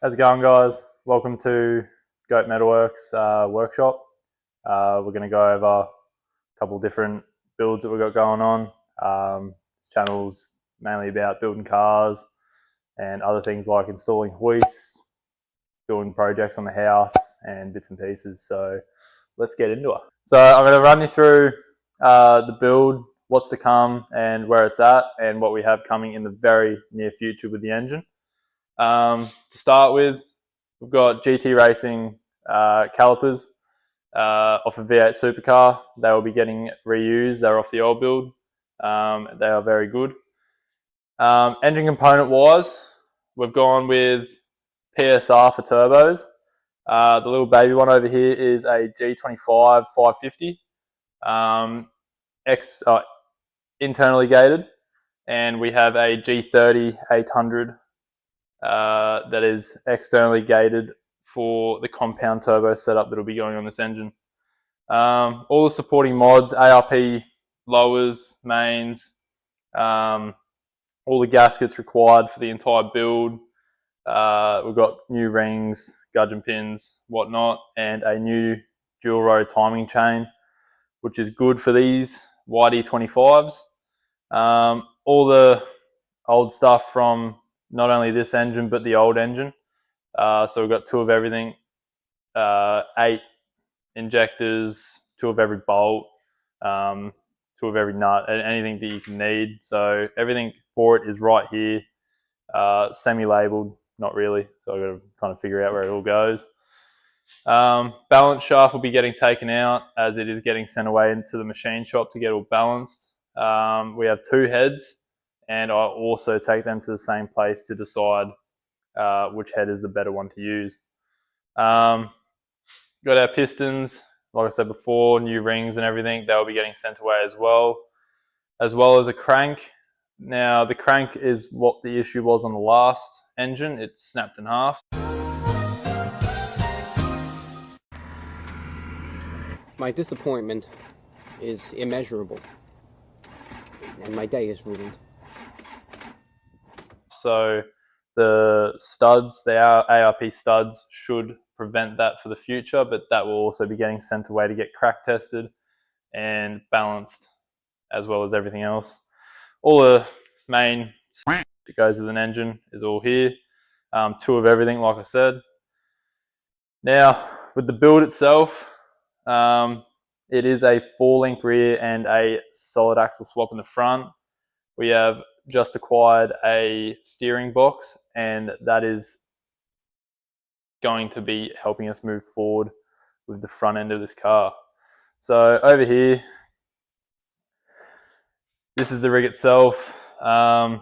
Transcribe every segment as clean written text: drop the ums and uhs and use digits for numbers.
How's it going, guys? Welcome to Goat Metalworx workshop. We're going to go over a couple different builds that we've got going on. This channel's mainly about building cars and other things like installing hoists, doing projects on the house and bits and pieces. So let's get into it. So I'm going to run you through the build, what's to come and where it's at, and what we have coming in the very near future with the engine. To start with, we've got GT Racing calipers off a V8 supercar. They will be getting reused. They're off the old build. They are very good. Engine component wise, we've gone with PSR for turbos. The little baby one over here is a G25 550, internally gated, and we have a G30 800 that is externally gated for the compound turbo setup that will be going on this engine. All the supporting mods, ARP lowers, mains, all the gaskets required for the entire build. We've got new rings, gudgeon pins, whatnot, and a new dual row timing chain, which is good for these YD25s. All the old stuff from not only this engine but the old engine. So we've got two of everything, 8 injectors, 2 of every bolt, 2 of every nut, and anything that you can need. So everything for it is right here, semi-labelled, not really. So I've got to kind of figure out where it all goes. Balance shaft will be getting taken out as it is getting sent away into the machine shop to get all balanced. We have 2 heads, and I also take them to the same place to decide which head is the better one to use. Got our pistons, like I said before, new rings and everything. They'll be getting sent away as well as a crank. Now the crank is what the issue was on the last engine. It snapped in half. My disappointment is immeasurable, and my day is ruined. So the studs, the ARP studs, should prevent that for the future, but that will also be getting sent away to get crack tested and balanced, as well as everything else. All the main that goes with an engine is all here. 2 of everything, like I said. Now, with the build itself, it is a 4-link rear and a solid axle swap in the front. We have just acquired a steering box, and that is going to be helping us move forward with the front end of this car. So over here, this is the rig itself. To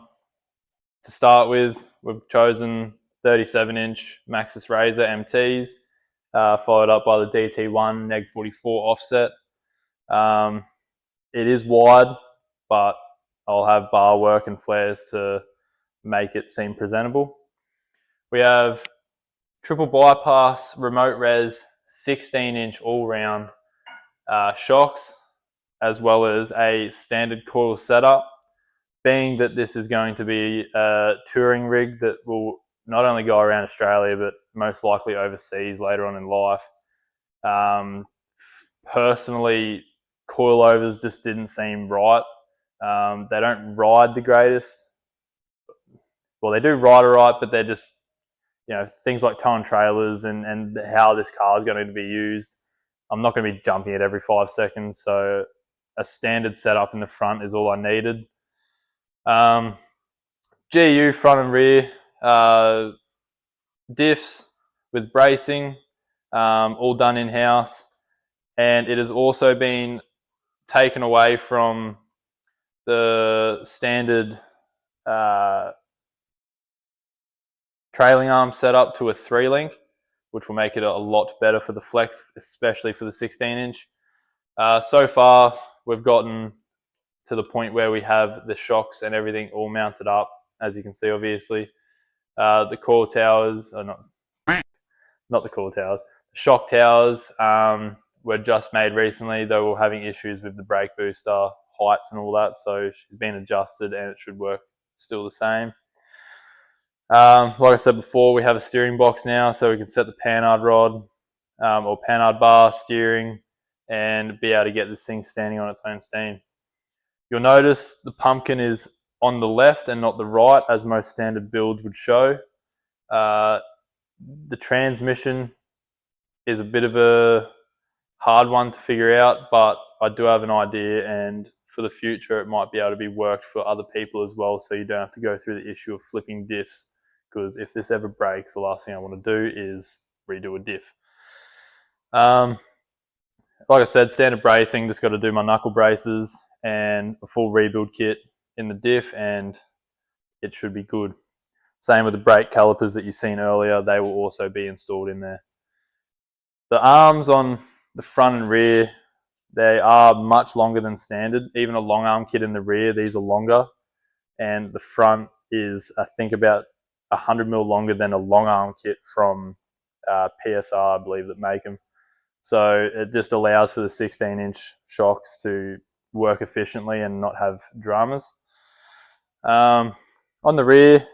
start with, we've chosen 37-inch Maxxis Razor MTs, followed up by the DT1 Neg 44 offset. It is wide, but I'll have bar work and flares to make it seem presentable. We have triple bypass remote res 16-inch all-round shocks, as well as a standard coil setup. Being that this is going to be a touring rig that will not only go around Australia but most likely overseas later on in life. Personally, coilovers just didn't seem right. They don't ride the greatest. Well, they do ride alright, but they're just, things like towing trailers and how this car is going to be used. I'm not going to be jumping it every 5 seconds, so a standard setup in the front is all I needed. GU front and rear diffs with bracing, all done in-house, and it has also been taken away from the standard trailing arm setup to a 3-link, which will make it a lot better for the flex, especially for the 16-inch. So far, we've gotten to the point where we have the shocks and everything all mounted up, as you can see, obviously. The coil towers, not the coil towers, the shock towers were just made recently. They were having issues with the brake booster heights and all that, so she's been adjusted and it should work still the same. Like I said before, we have a steering box now, so we can set the panhard rod or panhard bar, steering, and be able to get this thing standing on its own steam. You'll notice the pumpkin is on the left and not the right, as most standard builds would show. The transmission is a bit of a hard one to figure out, but I do have an idea, and for the future it might be able to be worked for other people as well, so you don't have to go through the issue of flipping diffs, because if this ever breaks, the last thing I want to do is redo a diff. Like I said, standard bracing, just got to do my knuckle braces and a full rebuild kit in the diff, and it should be good. Same with the brake calipers that you've seen earlier, they will also be installed in there. The arms on the front and rear, they are much longer than standard. Even a long arm kit in the rear, these are longer. And the front is, I think, about 100mm longer than a long arm kit from PSR, I believe, that make them. So it just allows for the 16-inch shocks to work efficiently and not have dramas. On the rear,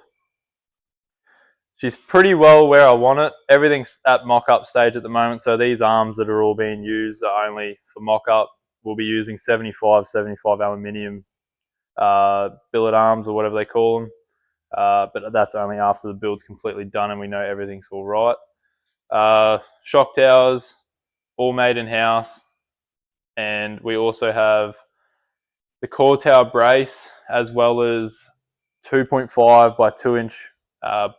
she's pretty well where I want it. Everything's at mock-up stage at the moment, so these arms that are all being used are only for mock-up. We'll be using 75 aluminium billet arms or whatever they call them, but that's only after the build's completely done and we know everything's all right. Shock towers, all made in-house, and we also have the core tower brace as well as 2.5 by 2-inch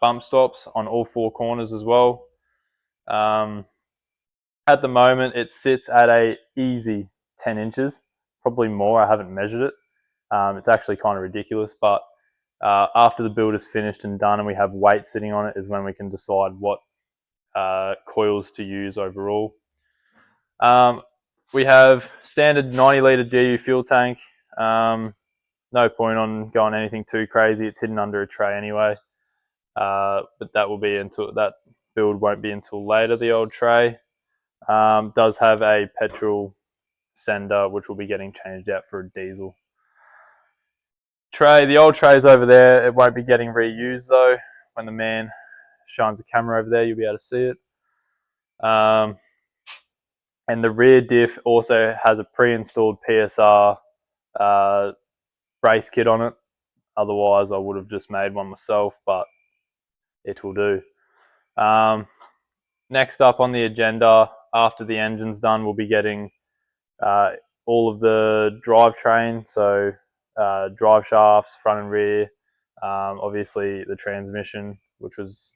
bump stops on all four corners as well. At the moment, it sits at a easy 10 inches, probably more. I haven't measured it. It's actually kind of ridiculous, but after the build is finished and done and we have weight sitting on it is when we can decide what coils to use overall. We have standard 90-litre GU fuel tank. No point on going anything too crazy. It's hidden under a tray anyway. But that will be until that build won't be until later. The old tray does have a petrol sender, which will be getting changed out for a diesel tray. The old tray's over there. It won't be getting reused though. When the man shines the camera over there, you'll be able to see it. And the rear diff also has a pre-installed PSR brace kit on it. Otherwise, I would have just made one myself, but it will do. Next up on the agenda, after the engine's done, we'll be getting all of the drivetrain, so drive shafts, front and rear, obviously the transmission, which was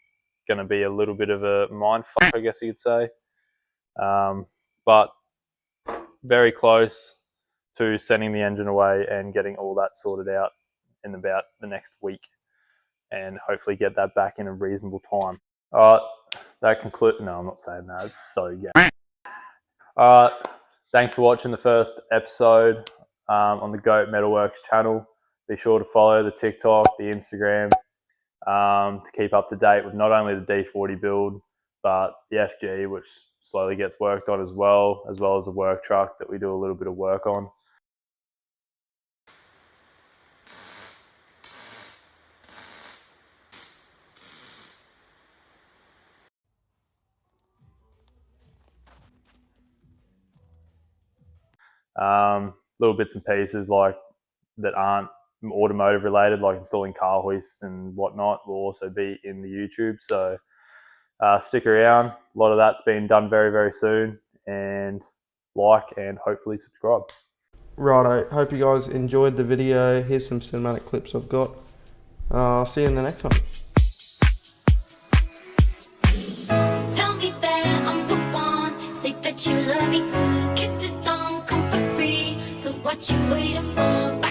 going to be a little bit of a mindfuck, I guess you could say. But very close to sending the engine away and getting all that sorted out in about the next week, and hopefully get that back in a reasonable time. All right, that concludes. No, I'm not saying that. It's so gay. All right, thanks for watching the first episode on the Goat Metalworx channel. Be sure to follow the TikTok, the Instagram, to keep up to date with not only the D40 build, but the FG, which slowly gets worked on as well as a work truck that we do a little bit of work on. Little bits and pieces like that aren't automotive related, like installing car hoists and whatnot, will also be in the YouTube. So stick around. A lot of that's being done very, very soon. And like and hopefully subscribe. Righto, hope you guys enjoyed the video. Here's some cinematic clips I've got. I'll see you in the next one. Tell me that I'm the one. Say that you love me too. Kisses don't come for free. So what you waiting for?